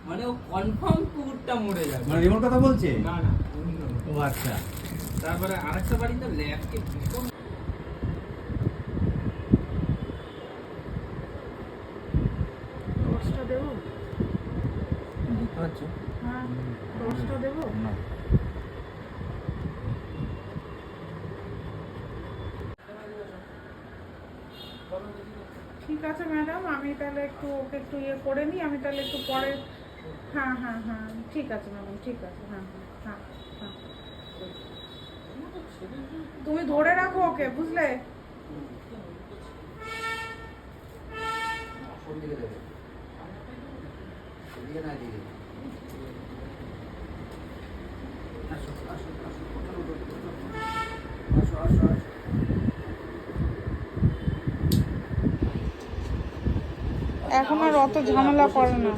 মানে ও কনফার্ম কুকুরটা মরে যাবে। মানে এমন কথা বলছে? না না, ও আচ্ছা। তারপরে আরেকটা বাড়িতে ল্যাবকে ভীষণ দশটা দেবো? আচ্ছা। হ্যাঁ, দশটা দেবো? না। ঠিক আছে ম্যাডাম, আমি তাহলে একটু ওকে একটু ইয়ে করে নিই, আমি তাহলে একটু পরে। হ্যাঁ হ্যাঁ হ্যাঁ, ঠিক আছে ম্যাডাম, ঠিক আছে। হ্যাঁ হ্যাঁ হ্যাঁ হ্যাঁ। তুমি ধরে রাখো ওকে, বুঝলে? এখন আর অত ঝামেলা করে না।